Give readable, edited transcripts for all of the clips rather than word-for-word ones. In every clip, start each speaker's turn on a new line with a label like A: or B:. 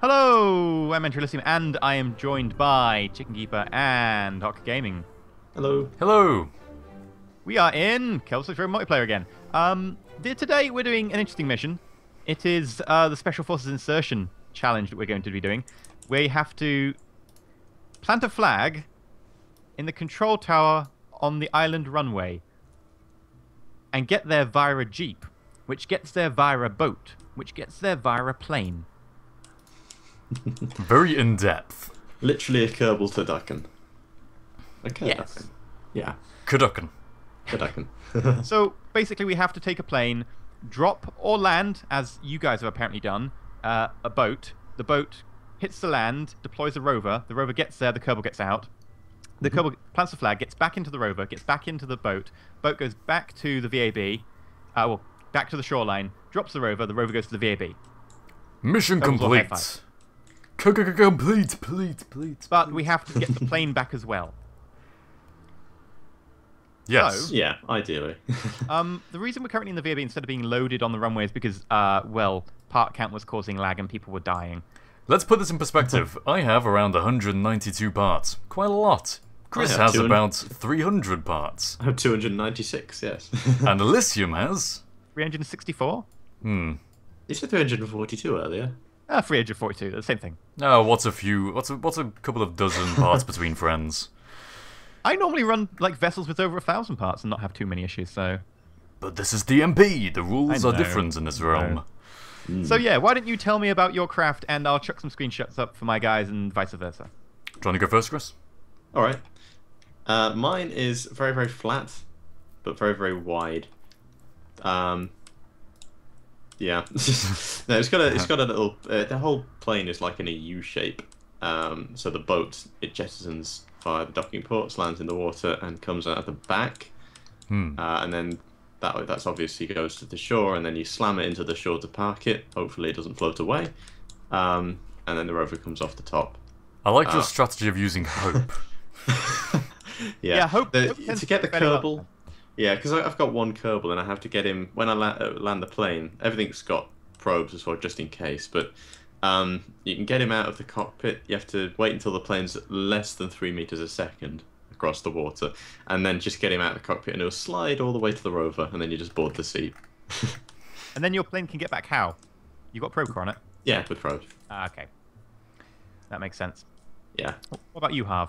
A: Hello, I'm Elysium, and I am joined by Chicken Keeper and HOCgaming.
B: Hello.
C: Hello.
A: We are in KSP Multiplayer again. Today we're doing an interesting mission. It is the Special Forces Insertion Challenge that we're going to be doing. We have to plant a flag in the control tower on the island runway and get there via a jeep, which gets there via a boat, which gets there via a plane.
C: Very in-depth.
B: Literally a Kurducken. A Kurducken.
A: Yes.
B: Yeah.
C: Kurducken.
B: Kurducken.
A: So basically we have to take a plane, drop or land, as you guys have apparently done, a boat. The boat hits the land, deploys a rover. The rover gets there, the Kerbal gets out. The Kerbal plants the flag, gets back into the rover, gets back into the boat. Boat goes back to the VAB, back to the shoreline, drops the rover goes to the VAB.
C: Mission
A: Kerbals will high
C: complete.
A: five.
C: Complete.
A: But we have to get the plane back as well.
C: Yes.
A: So-
B: Yeah, ideally.
A: The reason we're currently in the VAB instead of being loaded on the runway is because, part count was causing lag and people were dying.
C: Let's put this in perspective. I have around 192 parts. Quite a lot. Chris
B: have
C: has
B: 200.
C: about 300 parts.
B: I have 296, yes.
C: And Elysium has...
A: 364?
C: Hmm.
B: You said 342 earlier.
A: 342, the same thing.
C: Oh, what's a couple of dozen parts between friends?
A: I normally run like vessels with over 1,000 parts and not have too many issues, so...
C: But this is DMP. The rules
A: I
C: are
A: know.
C: different in this realm.
A: So yeah, why don't you tell me about your craft and I'll chuck some screenshots up for my guys and vice versa.
C: Do you want to go first, Chris?
B: Alright. Mine is very, very flat, but very, very wide. Yeah. No, it's got a little... the whole plane is like in a U shape. So the boat, it jettisons via the docking ports, lands in the water, and comes out of the back. And then that's obviously goes to the shore, and then you slam it into the shore to park it. Hopefully it doesn't float away. And then the rover comes off the top.
C: I like your strategy of using hope.
A: Yeah, hope tends
B: to get the
A: to be fairly
B: Kerbal.
A: well.
B: Yeah, because I've got one Kerbal and I have to get him when I land the plane. Everything's got probes as well, just in case. But you can get him out of the cockpit. You have to wait until the plane's less than 3 meters a second across the water, and then just get him out of the cockpit, and it'll slide all the way to the rover, and then you just board the seat.
A: And then your plane can get back how? You got probe core on it?
B: Yeah, with probes.
A: Okay. That makes sense.
B: Yeah.
A: What about you, Harv?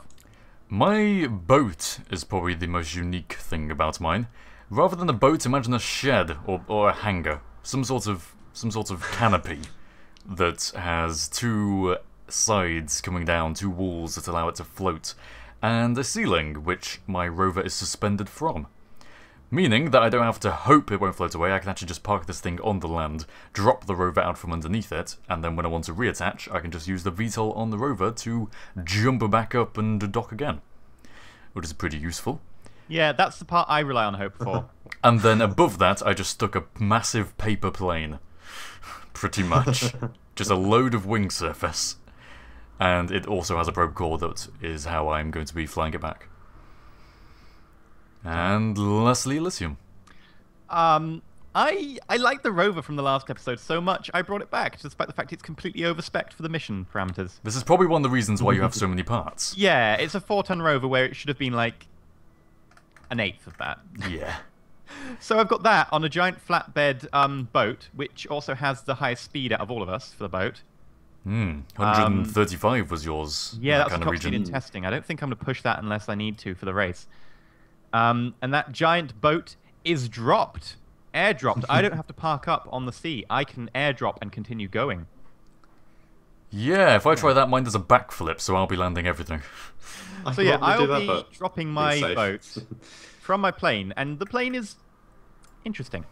C: My boat is probably the most unique thing about mine. Rather than a boat, imagine a shed or a hangar, some sort of canopy that has two sides coming down, two walls that allow it to float, and a ceiling which my rover is suspended from. Meaning that I don't have to hope it won't float away. I can actually just park this thing on the land, drop the rover out from underneath it, and then when I want to reattach, I can just use the VTOL on the rover to jump back up and dock again, which is pretty useful.
A: Yeah, that's the part I rely on hope for.
C: And then above that, I just stuck a massive paper plane, pretty much. Just a load of wing surface. And it also has a probe core that is how I'm going to be flying it back. And lastly, Elysium.
A: I like the rover from the last episode so much, I brought it back, despite the fact it's completely overspec'd for the mission parameters.
C: This is probably one of the reasons why you have so many parts.
A: Yeah, it's a 4-ton rover where it should have been like an eighth of that.
C: Yeah.
A: So I've got that on a giant flatbed boat, which also has the highest speed out of all of us for the boat.
C: 135 was yours.
A: Yeah, that's the
C: kind of
A: top speed
C: region.
A: in testing. I don't think I'm going to push that unless I need to for the race. And that giant boat is dropped. Airdropped. I don't have to park up on the sea. I can airdrop and continue going.
C: Yeah, if I try that, mine does a backflip, so I'll be landing everything.
A: So yeah,
B: I'll
A: I'll be dropping my boat from my plane, and the plane is interesting.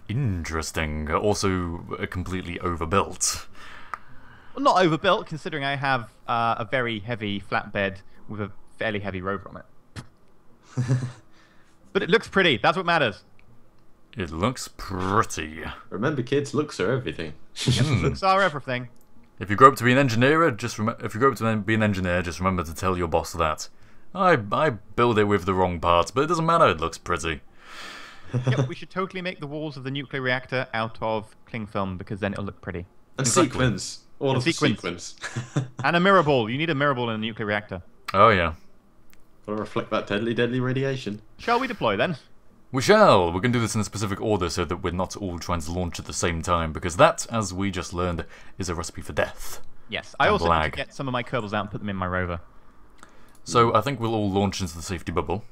C: Interesting. Also, completely overbuilt.
A: Well, not overbuilt, considering I have a very heavy flatbed with a fairly heavy rover on it. But it looks pretty. That's what matters.
C: It looks pretty.
B: Remember, kids, looks are everything.
A: Looks are everything.
C: If you grow up to be an engineer, just remember to tell your boss that. I build it with the wrong parts, but it doesn't matter. It looks pretty.
A: Yep, we should totally make the walls of the nuclear reactor out of cling film because then it'll look pretty.
B: And
C: Exactly.
B: sequins. All
A: A
B: of the
A: sequence.
B: sequence.
A: And a mirror ball. You need a mirror ball in a nuclear reactor.
C: Oh yeah.
B: Gotta reflect that deadly radiation.
A: Shall we deploy then?
C: We shall. We're going to do this in a specific order so that we're not all trying to launch at the same time, because that, as we just learned, is a recipe for death.
A: Yes. I
C: And
A: also need
C: lag.
A: to get some of my Kerbals out and put them in my rover.
C: So I think we'll all launch into the safety bubble.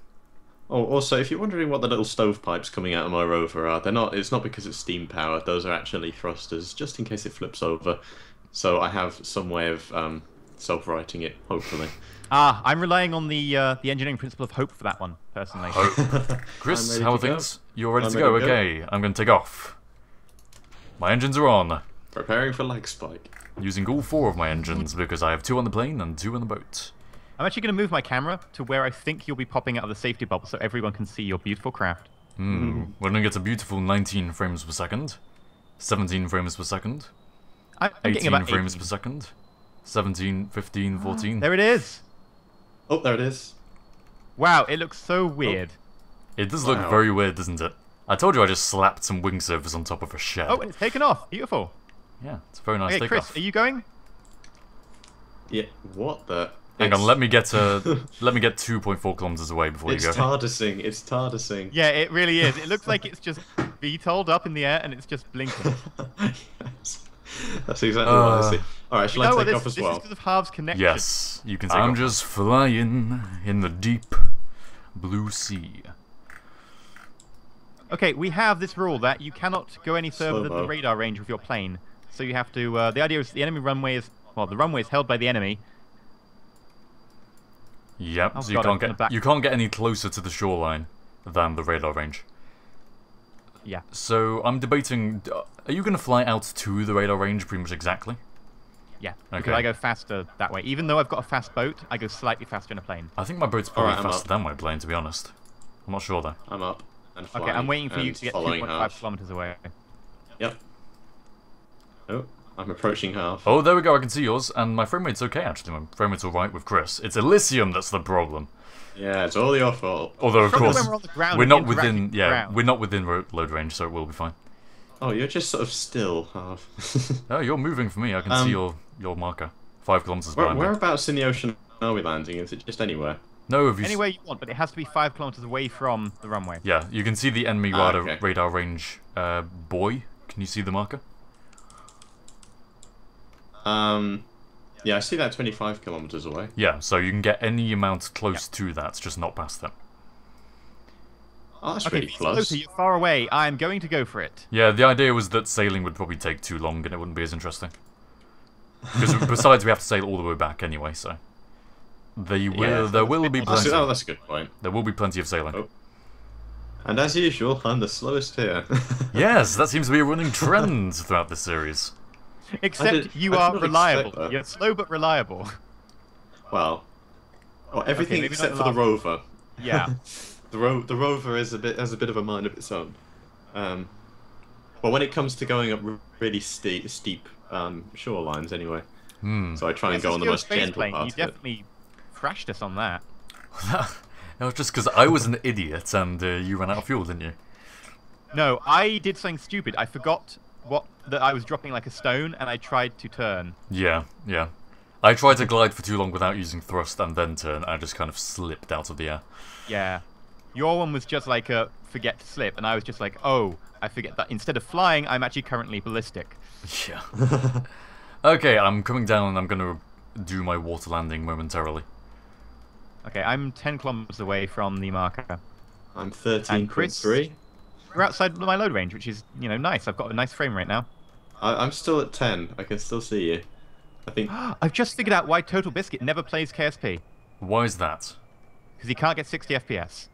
B: Oh, also, if you're wondering what the little stovepipes coming out of my rover are, they're not. It's not because it's steam power. Those are actually thrusters, just in case it flips over. So I have some way of self-righting it, hopefully.
A: I'm relying on the engineering principle of hope for that one, personally.
C: Chris,
B: ready
C: how are
B: to go.
C: things? You're ready
B: I'm
C: to go?
B: ready to go.
C: Okay, I'm going to take off. My engines are on.
B: Preparing for lag spike.
C: Using all 4 of my engines because I have 2 on the plane and 2 on the boat.
A: I'm actually going to move my camera to where I think you'll be popping out of the safety bubble so everyone can see your beautiful craft.
C: We're going to get a beautiful 19 frames per second, 17 frames per second,
A: I'm getting
C: 18
A: about
C: frames
A: 18.
C: per second, 17, 15, 14.
A: There it is.
B: Oh, there it is.
A: Wow, it looks so weird.
C: It does look
B: Wow.
C: very weird, doesn't it? I told you I just slapped some wing surface on top of a shed.
A: Oh, and it's taken off. Beautiful.
C: Yeah, it's a very nice
A: Okay, Chris,
C: takeoff.
A: are you going?
B: Yeah. What the?
C: Hang on,
B: It's-
C: let me get 2.4 kilometers away before
B: It's
C: you go.
B: TARDISing. It's TARDISing.
A: Yeah, it really is. It looks like it's just VTOL'd up in the air and it's just blinking.
B: Yes. That's exactly what I see. Alright, shall
A: You know
B: I
A: what,
B: take
A: this,
B: off as
A: this
B: well?
A: is because of Harv's connection.
C: Yes, you can take
A: I'm
C: off. Just flying in the deep blue sea.
A: Okay, we have this rule that you cannot go any further than the
B: Slow-mo.
A: radar range with your plane. So you have to. The idea is the enemy runway is. Well, the runway is held by the enemy.
C: Yep,
A: Oh
C: so you
A: God,
C: can't
A: I'm gonna
C: get
A: back-
C: you can't get any closer to the shoreline than the radar range.
A: Yeah.
C: So I'm debating: are you going to fly out to the radar range pretty much exactly?
A: Yeah.
C: Okay.
A: Because I go faster that way. Even though I've got a fast boat, I go slightly faster in a plane.
C: I think my boat's probably
B: Alright, I'm
C: faster
B: up.
C: than my plane, to be honest. I'm not sure though.
B: I'm up and flying.
A: Okay, I'm waiting for you
B: and
A: to get
B: following
A: 2.5
B: Harv.
A: kilometers away.
B: Yep. Oh, I'm approaching Harv.
C: Oh, there we go. I can see yours, and my frame rate's okay actually. My frame rate's all right with Chris. It's Elysium that's the problem.
B: Yeah, it's all your fault.
C: Although of
A: Probably
C: course
A: when we're on the ground
C: we're
A: and
C: not
A: interacting
C: within.
A: with the
C: Yeah,
A: ground.
C: we're not within load range, so it will be fine.
B: Oh, you're just sort of still, Harv.
C: Oh, you're moving for me. I can see your marker. 5 kilometers behind me.
B: Whereabouts in the ocean are we landing? Is it just anywhere?
C: No, have you?
A: Anywhere you want, but it has to be 5 kilometers away from the runway.
C: Yeah, you can see the enemy
B: Ah,
C: radar,
B: okay.
C: radar range. Boy, can you see the marker?
B: Yeah, I see that 25 kilometers away.
C: Yeah, so you can get any amount close to that, just not past that.
B: Oh, that's
A: Okay,
B: really
A: if it's
B: close.
A: closer, you're far away. I'm going to go for it.
C: Yeah, the idea was that sailing would probably take too long and it wouldn't be as interesting. Because besides, we have to sail all the way back anyway, so there will be plenty.
B: Oh, that's a good point.
C: There will be plenty of sailing.
B: Oh. And as usual, I'm the slowest here.
C: Yes, that seems to be a running trend throughout this series.
A: Except you
B: I did
A: are
B: not
A: reliable.
B: expect that.
A: You're slow but reliable.
B: Well, everything
A: maybe
B: except
A: not
B: for
A: the
B: the rover.
A: Yeah.
B: The rover has a bit of a mind of its own. Well, when it comes to going up really steep shorelines, anyway. So I try and go on the most gentle
A: You
B: part of it.
A: definitely thrashed us on that.
C: That was just because I was an idiot and you ran out of fuel, didn't you?
A: No, I did something stupid. I forgot that I was dropping like a stone, and I tried to turn.
C: Yeah, yeah. I tried to glide for too long without using thrust and then turn. I just kind of slipped out of the air.
A: Yeah. Your one was just like a forget to slip, and I was just like, oh, I forget that instead of flying, I'm actually currently ballistic.
C: Yeah. Okay, I'm coming down and I'm going to do my water landing momentarily.
A: Okay, I'm 10 kilometers away from the marker.
B: I'm
A: And Chris?
B: 13.3.
A: We're outside my load range, which is, nice. I've got a nice frame rate now.
B: I'm still at 10. I can still see you. I think.
A: I've just figured out why Total Biscuit never plays KSP.
C: Why is that?
A: Because he can't get 60 FPS.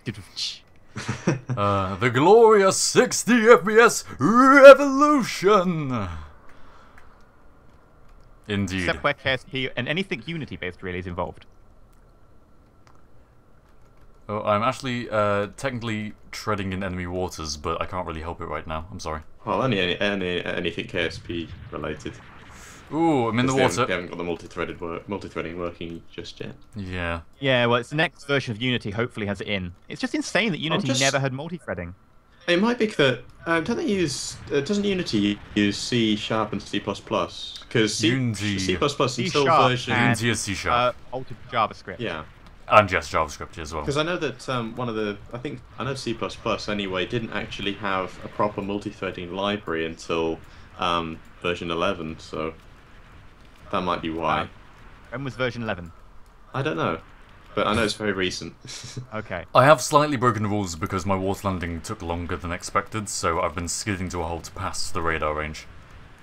C: The glorious 60 FPS revolution! Indeed.
A: Except where KSP and anything Unity-based really is involved.
C: Oh, I'm actually technically treading in enemy waters, but I can't really help it right now. I'm sorry.
B: Well, anything KSP related.
C: Ooh, I'm in the
B: Because
C: water.
B: They haven't got the multi-threading working just yet.
C: Yeah.
A: Yeah, well, it's the next version of Unity hopefully has it in. It's just insane that Unity
B: just-
A: never had multi-threading.
B: It might be that don't they use doesn't Unity use C# and C++? Because C++
C: Unity,
B: until
A: Sharp
B: version
A: and-
C: Unity is C#.
A: Altered JavaScript.
B: yeah.
C: And yes, JavaScript as well.
B: Because I know that I know C++ anyway didn't actually have a proper multi-threading library until version 11, so that might be why.
A: When was version 11?
B: I don't know, but I know it's very recent.
A: Okay.
C: I have slightly broken the rules because my water landing took longer than expected, so I've been skidding to a halt past the radar range.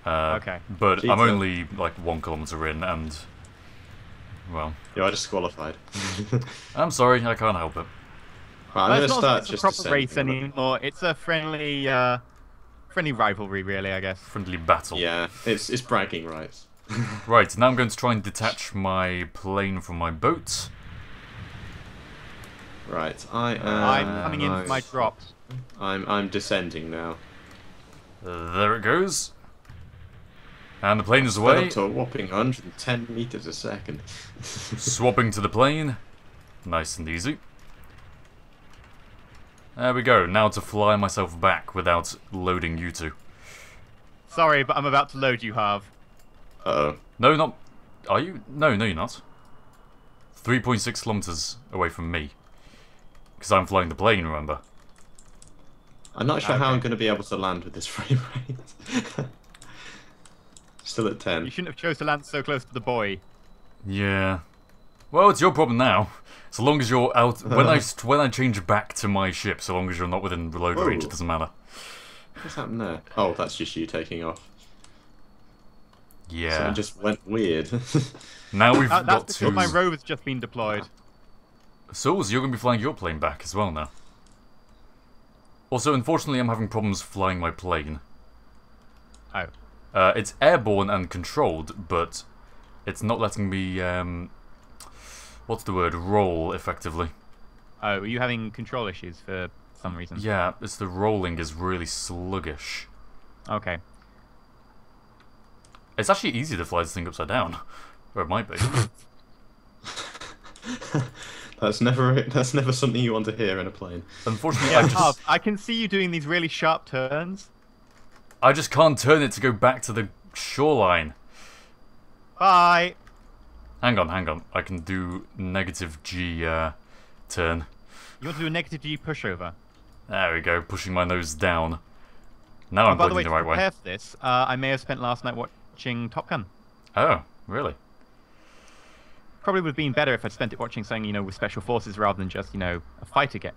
A: Okay.
C: But
B: Cheater.
C: I'm only like 1 kilometer in, and well,
B: Yeah, I just qualified.
C: I'm sorry, I can't help it.
B: Right, I'm
A: Well,
B: going
A: it's
B: to
A: not
B: start
A: it's a
B: just
A: proper
B: descending
A: race
B: a bit.
A: anymore. It's a friendly rivalry, really, I guess.
C: Friendly battle.
B: Yeah, it's bragging rights.
C: Right, now I'm going to try and detach my plane from my boat.
B: Right, I'm
A: coming in for my drops.
B: I'm descending now.
C: There it goes. And the plane is
B: Sped
C: away.
B: up to a whopping 110 meters a second.
C: Swapping to the plane. Nice and easy. There we go. Now to fly myself back without loading you two.
A: Sorry, but I'm about to load you, Harv.
B: Uh-oh.
C: No, not... Are you? No, you're not. 3.6 kilometers away from me. Because I'm flying the plane, remember?
B: I'm not sure how
A: Okay.
B: I'm going to be able to land with this frame rate. Still at 10.
A: You shouldn't have chose to land so close to the boy.
C: Yeah. Well, it's your problem now. So long as you're out... When I change back to my ship, so long as you're not within reload range, it
B: Whoa.
C: doesn't matter.
B: What's happened there? Oh, that's just you taking off.
C: Yeah.
B: So it just went weird.
C: Now we've
A: That's
C: got
A: because
C: to...
A: my rover's just been deployed.
C: Souls, you're going to be flying your plane back as well now. Also, unfortunately, I'm having problems flying my plane.
A: Oh.
C: It's airborne and controlled, but it's not letting me, what's the word? Roll, effectively.
A: Oh, are you having control issues for some reason?
C: Yeah, it's the rolling is really sluggish.
A: Okay.
C: It's actually easy to fly this thing upside down. Or it might be.
B: That's never something you want to hear in a plane.
C: Unfortunately,
A: Yeah, Harv, I can see you doing these really sharp turns.
C: I just can't turn it to go back to the shoreline.
A: Bye!
C: Hang on. I can do negative G turn.
A: You want to do a negative G pushover?
C: There we go, pushing my nose down. Now
A: Oh,
C: I'm
A: by the way,
C: pointing
A: to
C: the right way.
A: prepare for this, I may have spent last night watching Top Gun.
C: Oh, really?
A: Probably would have been better if I'd spent it watching something, you know, with special forces rather than just, you know, a fighter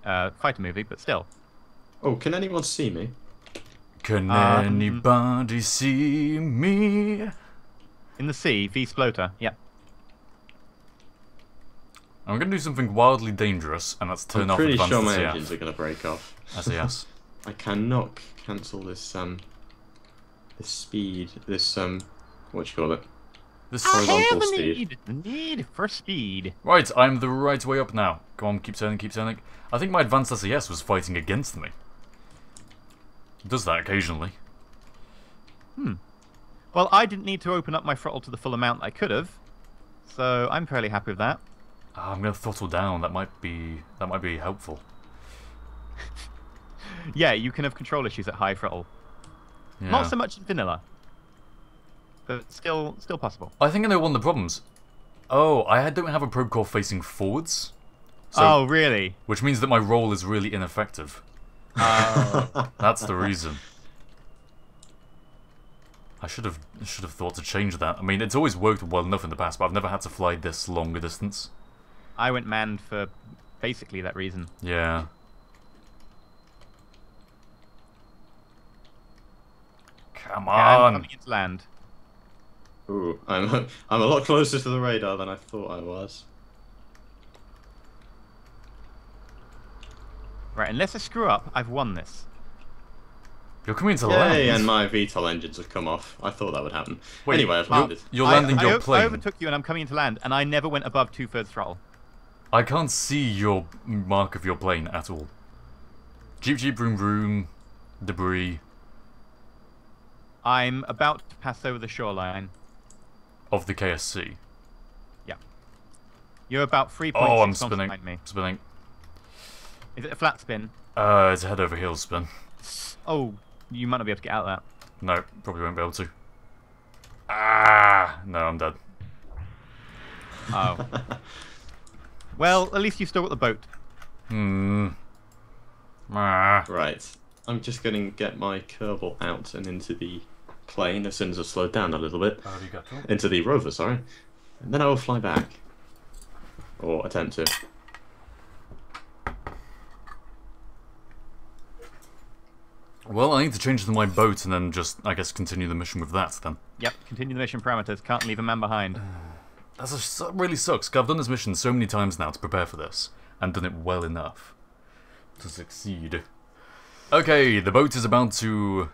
A: movie, but still.
B: Oh, can anyone see me?
C: Can anybody see me?
A: In the sea, V Sploter, yeah.
C: I'm going to do something wildly dangerous, and that's turn
B: I'm
C: off
B: pretty
C: advanced
B: sure my
C: SCF.
B: engines are going to break off.
C: SAS.
B: I cannot cancel this this speed, this what do you call it?
C: This
B: Horizontal
A: The
B: speed.
A: need for speed.
C: Right, I'm the right way up now. Come on, keep turning, keep turning. I think my advanced SAS was fighting against me. It does that occasionally.
A: Well, I didn't need to open up my throttle to the full amount I could have, so I'm fairly happy with that.
C: I'm going to throttle down. That might be helpful.
A: Yeah, you can have control issues at high throttle.
C: Yeah.
A: Not so much in vanilla, but still possible.
C: I think I know one of the problems. Oh, I don't have a probe core facing forwards. So,
A: Oh, really?
C: which means that my roll is really ineffective.
A: Oh.
C: That's the reason. I should have thought to change that. I mean, it's always worked well enough in the past, but I've never had to fly this long a distance.
A: I went manned for basically that reason.
C: Yeah. Come
A: Okay, I'm
C: on.
A: coming into land.
B: Ooh, I'm a lot closer to the radar than I thought I was.
A: Right, unless I screw up, I've won this.
C: You're coming to
B: Yay,
C: land.
B: and my VTOL engines have come off. I thought that would happen.
C: Wait,
B: Anyway, I've
C: you're-
B: landed.
C: You're landing your
A: I
C: plane.
A: overtook you and I'm coming into land, and I never went above 2/3 throttle.
C: I can't see your mark of your plane at all. Jeep, jeep, vroom, vroom. Debris.
A: I'm about to pass over the shoreline.
C: Of the KSC.
A: Yeah. You're about 3.6
C: Oh, I'm
A: knots
C: spinning.
A: behind me.
C: Spinning.
A: Is it a flat spin?
C: It's a head over heels spin.
A: Oh, you might not be able to get out of that.
C: No, probably won't be able to. Ah, no, I'm dead.
A: Oh. Well, at least you still got the boat.
C: Ah.
B: Right. I'm just going to get my Kerbal out and into the plane as soon as I've slowed down a little bit. Into the rover, sorry. And then I will fly back. Or attempt to.
C: Well, I need to change to my boat and then just, I guess, continue the mission with that then.
A: Yep, continue the mission parameters. Can't leave a man behind.
C: That really sucks, because I've done this mission so many times now to prepare for this, and done it well enough to succeed. Okay, the boat is about to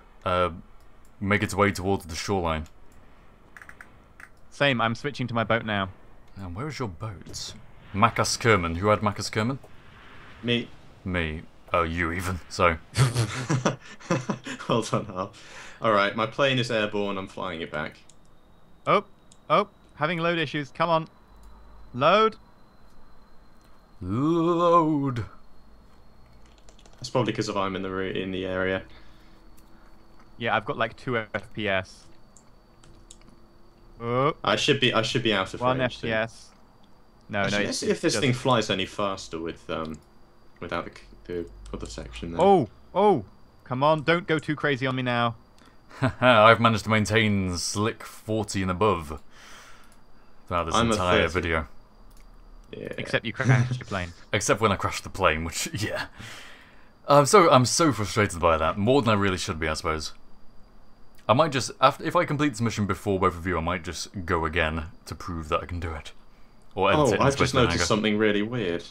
C: make its way towards the shoreline.
A: Same, I'm switching to my boat now.
C: And where is your boat? Makas Kerman. Who had Makas Kerman?
B: Me.
C: Me. Oh, you even. So.
B: Well done, Harv. Alright, my plane is airborne, I'm flying it back.
A: Oh, having load issues. Come on. Load.
C: Load.
B: That's probably because I'm in the area.
A: Yeah, I've got like 2 FPS. Oh,
B: I should be out of
A: 1
B: range soon.
A: FPS. No,
B: Actually,
A: no.
B: let's see if this thing flies any faster with without the other section there.
A: Oh, come on! Don't go too crazy on me now.
C: I've managed to maintain slick 40 and above throughout this entire video.
B: Yeah.
A: Except you crashed your plane.
C: Except when I crashed the plane, which yeah. I'm so frustrated by that. More than I really should be, I suppose. I might just if I complete this mission before both of you, I might just go again to prove that I can do it. Or edit it
B: I've just noticed
C: hanger.
B: something really weird.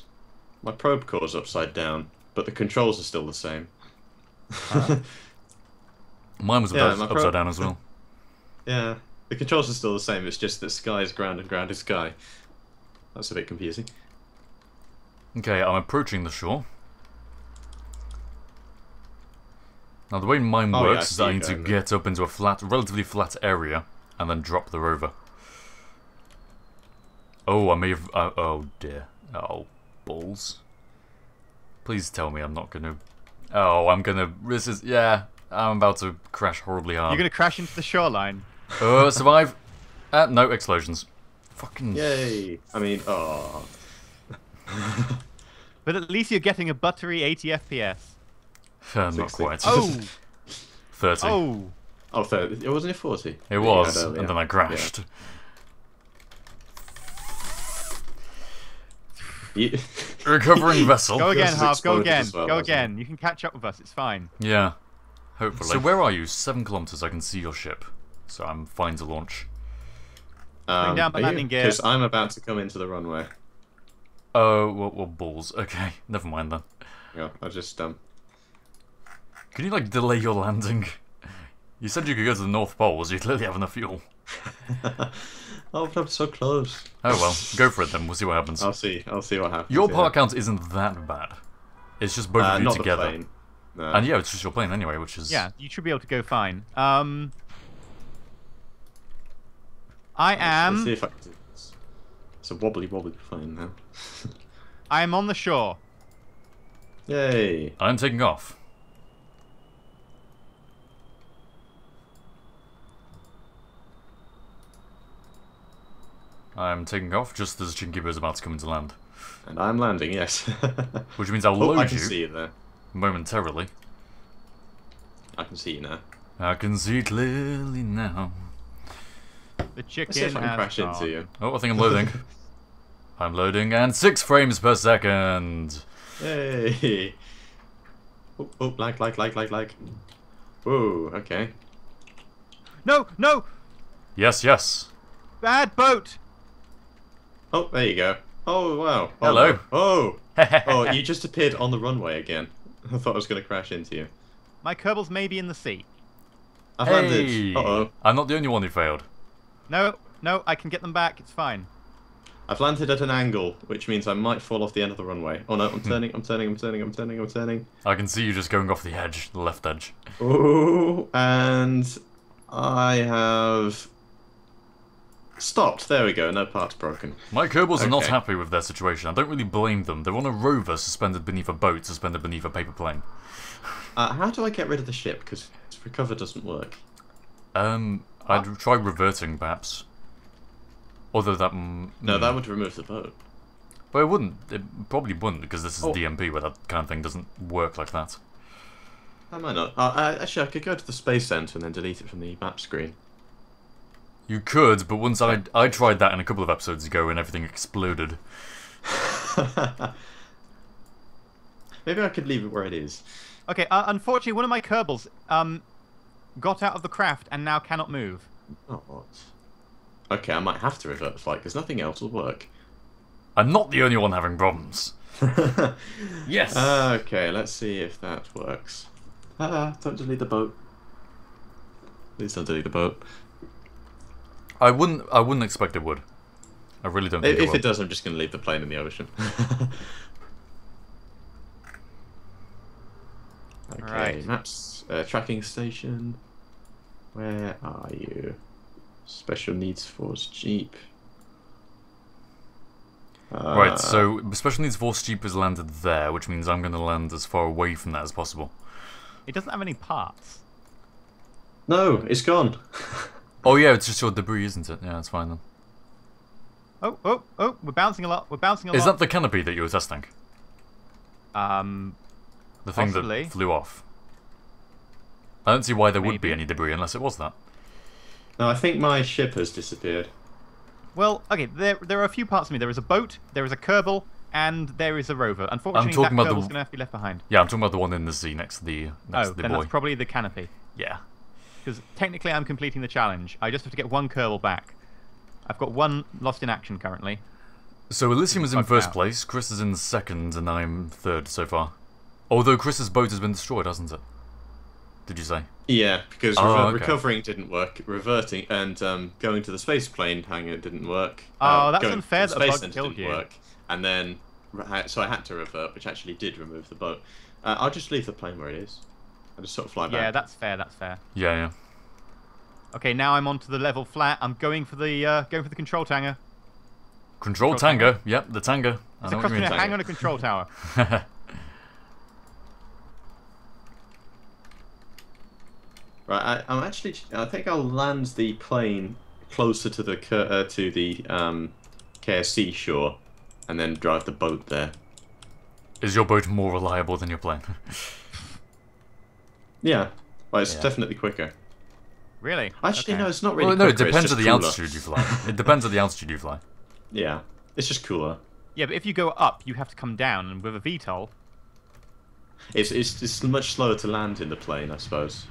B: My probe core's upside down, but the controls are still the same.
A: Huh?
C: Mine was upside down as well.
B: Yeah, the controls are still the same. It's just that sky is ground and ground is sky. That's a bit confusing.
C: Okay, I'm approaching the shore. Now the way mine works is that I need to get up into a relatively flat area, and then drop the rover. Oh, I may have... oh dear. Oh, balls. Please tell me I'm not gonna... Oh, I'm gonna... This is... Yeah, I'm about to crash horribly hard.
A: You're gonna crash into the shoreline.
C: Survive. No, explosions. Fucking...
B: Yay! I mean, oh.
A: But at least you're getting a buttery 80 FPS.
C: Not
B: 60.
C: quite.
A: Oh!
C: 30.
A: Oh!
B: Oh, 30. It wasn't it 40?
C: It was, and then I crashed.
B: Yeah.
C: Recovering vessel.
A: Go again,
B: Yours is
A: Harv. Go
B: exploded
A: again.
B: as well,
A: Go
B: hasn't it?
A: again. You can catch up with us. It's fine.
C: Yeah. Hopefully. So where are you? 7 kilometers. I can see your ship. So I'm fine to launch.
A: Bring down my landing gear.
B: Because I'm about to come into the runway.
C: Oh, well, balls. Okay, never mind then.
B: Yeah, I just
C: Can you, like, delay your landing? You said you could go to the North Pole, so you clearly have enough fuel.
B: Oh, but I'm so close.
C: Oh well, go for it then, we'll see what happens.
B: I'll see what happens.
C: Your part count isn't that bad. It's just both of you
B: not
C: together.
B: The plane. No.
C: And yeah, it's just your plane anyway, which is...
A: Yeah, you should be able to go fine. I am...
B: Let's see if I can do this. It's a wobbly plane now.
A: I am on the shore.
B: Yay!
C: I'm taking off. I'm taking off just as Chinkibo is about to come into land.
B: And I'm landing, yes.
C: Which means I'll
B: Oh,
C: load
B: I can
C: you
B: see you there.
C: momentarily.
B: I can see you now.
C: I can see clearly now.
A: The chicken
B: Let's see if I can
A: has
B: crash
A: gone.
B: into you.
C: Oh, I think I'm loading. I'm loading, and 6 frames per second.
B: Yay! Oh, like. Whoa, okay.
A: No, no!
C: Yes, yes.
A: Bad boat!
B: Oh, there you go. Oh, wow. Oh,
C: Hello.
B: no. Oh! Oh, you just appeared on the runway again. I thought I was going to crash into you.
A: My Kerbals may be in the sea.
B: I've
C: Hey!
B: landed. Uh-oh.
C: I'm not the only one who failed.
A: No, I can get them back. It's fine.
B: I've landed at an angle, which means I might fall off the end of the runway. Oh no, I'm turning.
C: I can see you just going off the edge, the left edge.
B: Oh, and I have stopped. There we go, no parts broken.
C: My Kerbals are not
B: Okay.
C: happy with their situation. I don't really blame them. They're on a rover suspended beneath a boat, suspended beneath a paper plane.
B: How do I get rid of the ship? Because recover doesn't work.
C: I'd try reverting, perhaps. Although that...
B: No, that would remove the boat.
C: But it wouldn't. It probably wouldn't, because this is
B: Oh.
C: DMP, where that kind of thing doesn't work like that.
B: I might not. Actually, I could go to the Space Center and then delete it from the map screen.
C: You could, but once I tried that in a couple of episodes ago and everything exploded.
B: Maybe I could leave it where it is.
A: Okay, unfortunately, one of my Kerbals got out of the craft and now cannot move.
B: Oh, what? Okay, I might have to revert the flight because nothing else will work.
C: I'm not the only one having problems. Yes!
B: Okay, let's see if that works. Don't delete the boat. Please don't delete the boat.
C: I wouldn't expect it would. I really don't think
B: If
C: it
B: it does, I'm just going to leave the plane in the ocean. Okay,
A: Right.
B: maps, tracking station. Where are you? Special needs force jeep.
C: Right, so Special Needs Force Jeep has landed there, which means I'm going to land as far away from that as possible.
A: It doesn't have any parts.
B: No, it's gone.
C: Oh yeah, it's just your debris, isn't it? Yeah, that's fine then.
A: Oh, we're bouncing a lot. We're bouncing a lot.
C: Is that the canopy that you were testing? The thing
A: Possibly.
C: that flew off? I don't see why there would be
A: Maybe.
C: any debris unless it was that.
B: No, I think my ship has disappeared.
A: Well, okay, there are a few parts of me. There is a boat, there is a Kerbal, and there is a rover. Unfortunately, that
C: talking about
A: Kerbal's
C: the-
A: going to have to be left behind.
C: Yeah, I'm talking about the one in the sea next to the
A: Oh,
C: the
A: then
C: boy.
A: that's probably the canopy.
C: Yeah.
A: Because technically I'm completing the challenge. I just have to get one Kerbal back. I've got one lost in action currently.
C: So Elysium is in
A: Bugged
C: first
A: out.
C: place, Chris is in second, and I'm third so far. Although Chris's boat has been destroyed, hasn't it? Did you say?
B: Yeah, because
C: Oh, okay.
B: recovering didn't work, reverting and going to the space plane hangar didn't work.
A: Oh, that's
B: going to
A: unfair
B: the
A: that a
B: space
A: bug
B: center
A: killed
B: didn't
A: you.
B: work, and then so I had to revert, which actually did remove the boat. I'll just leave the plane where it is. I'll just sort of fly back.
A: Yeah, that's fair. That's fair.
C: Yeah, yeah.
A: Okay, now I'm onto the level flat. I'm going for the control tanger.
C: Control
A: Control
C: Tango. Yep, the Tango. I
A: It's
C: know
A: a
C: what you
A: question
C: mean.
A: of hang on a control tower.
B: Right, I think I'll land the plane closer to the KSC shore, and then drive the boat there.
C: Is your boat more reliable than your plane?
B: Yeah, well, it's
C: Yeah.
B: definitely quicker.
A: Really?
B: Actually,
A: Okay.
B: no, it's not really.
C: Well, no, it
B: quicker, it's
C: depends on
B: just
C: the
B: cooler.
C: altitude you fly. It depends on the altitude you fly.
B: Yeah, it's just cooler.
A: Yeah, but if you go up, you have to come down, and with a VTOL.
B: It's much slower to land in the plane, I suppose.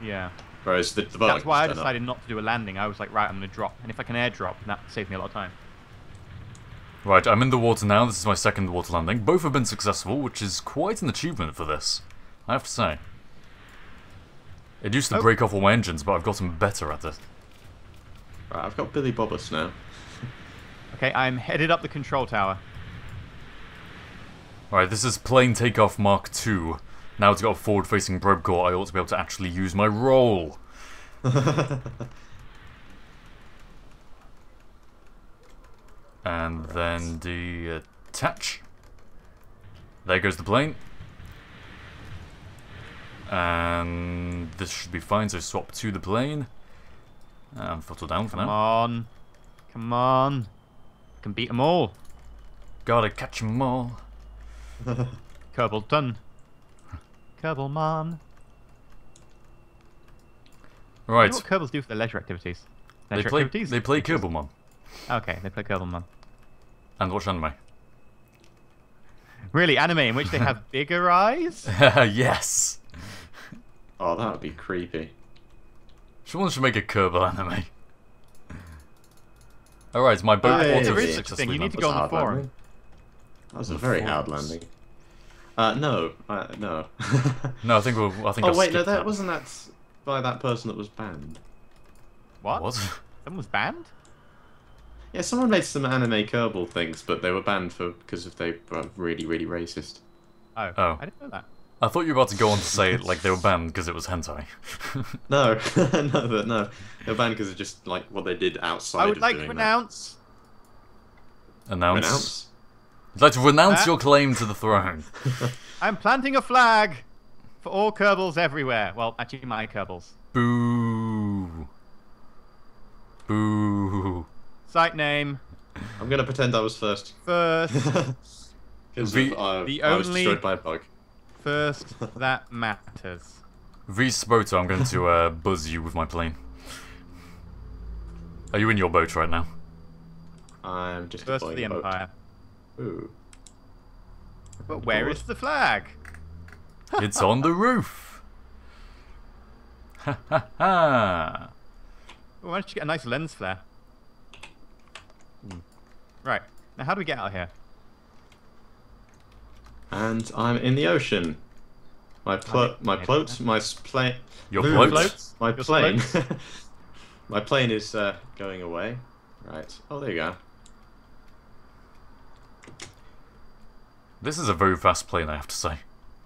A: Yeah.
B: Whereas the boat.
A: That's why I
B: can stand up.
A: decided not to do a landing. I was like, right, I'm going to drop. And if I can airdrop, that saves me a lot of time.
C: Right, I'm in the water now. This is my second water landing. Both have been successful, which is quite an achievement for this, I have to say. It used to
A: Oh.
C: break off all my engines, but I've gotten better at it.
B: Right, I've got Billy Bobbus now.
A: Okay, I'm headed up the control tower.
C: Right, this is plane takeoff Mark II. Now it's got a forward-facing probe core, I ought to be able to actually use my roll. And then detach. There goes the plane. And this should be fine, so swap to the plane. And throttle down for
A: Come
C: now.
A: on. Come on. Can beat them all.
C: Gotta catch 'em all.
A: Kerbal done. Kerbal man.
C: Right,
A: You know what Kerbals do for their leisure activities?
C: they
A: Leisure
C: play
A: activities?
C: Kerblemon
A: Okay, they play Kerbal.
C: and watch anime.
A: Really, anime in which they have bigger eyes?
C: Yes!
B: Oh, that would be creepy.
C: Someone should make a Kerbal anime. Alright, my boat
B: Hey.
C: auto
B: There is
A: such a
C: successfully
A: thing, you need to
C: landed.
A: go on the
B: Hard
A: forum.
B: landing. That was a
C: The
B: very hard
C: forums.
B: landing. No, no.
C: No, I think
B: Oh
C: I've
B: wait, no,
C: skipped
B: that wasn't by that person that was banned.
A: What?
C: What?
A: Someone was banned?
B: Yeah, someone made some anime Kerbal things, but they were banned because if they were really, really racist.
A: Oh,
C: Oh.
A: I didn't know that.
C: I thought you were about to go on to say like they were banned because it was hentai.
B: No, no, they were banned because of just like what they did outside.
A: I would
B: of
A: like to
B: doing
A: announce.
C: Announce.
B: Renounce.
C: I'd like to renounce
A: That-
C: your claim to the throne.
A: I'm planting a flag For all Kerbals everywhere. Well, actually, my Kerbals.
C: Boo. Boo.
A: Site name.
B: I'm gonna pretend I was first.
A: First.
B: Because
A: The
B: I was
A: only-
B: destroyed by a bug.
A: First that matters.
C: V-Spoto, I'm going to buzz you with my plane. Are you in your boat right now?
B: I'm just
A: First for
B: deploying
A: the
B: a boat.
A: Empire.
B: Ooh.
A: But where is the flag?
C: It's on the roof. Ha ha ha.
A: Oh, why don't you get a nice lens flare? Right. Now, how do we get out of here?
B: And I'm in the ocean. My plane.
C: Your
B: Blue
C: float?
B: My
A: Your
B: plane. My plane is going away. Right. Oh, there you go.
C: This is a very fast plane, I have to say.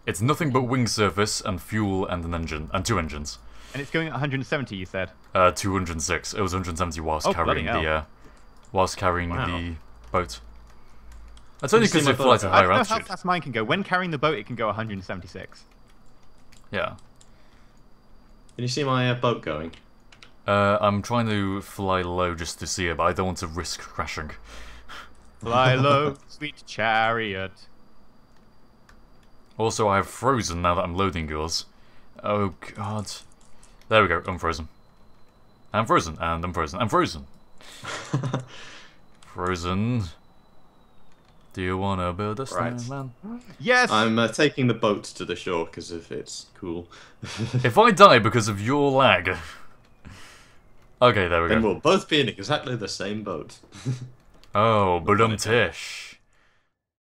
C: It's nothing but wing surface and fuel and an engine and 2 engines.
A: And it's going at 170, you said.
C: 206. It was 170 whilst
A: Oh,
C: carrying
A: bloody
C: the
B: Wow.
C: the boat. That's only
B: you see
C: because
B: my
C: it flies
B: boat?
C: at
A: I
C: higher
A: don't know how
C: altitude.
A: fast mine can go. When carrying the boat, it can go 176.
C: Yeah.
B: Can you see my boat going?
C: I'm trying to fly low just to see it, but I don't want to risk crashing.
A: Fly low, sweet chariot.
C: Also, I have frozen now that I'm loading yours. Oh god. There we go, I'm frozen. I'm frozen, and I'm frozen. I'm frozen! Frozen. Do you wanna build a
B: Right.
C: snowman?
A: Yes!
B: I'm taking the boat to the shore because if it's cool.
C: If I die because of your lag... Okay, there we
B: Then
C: go.
B: we'll both be in exactly the same boat.
C: Oh, but tish.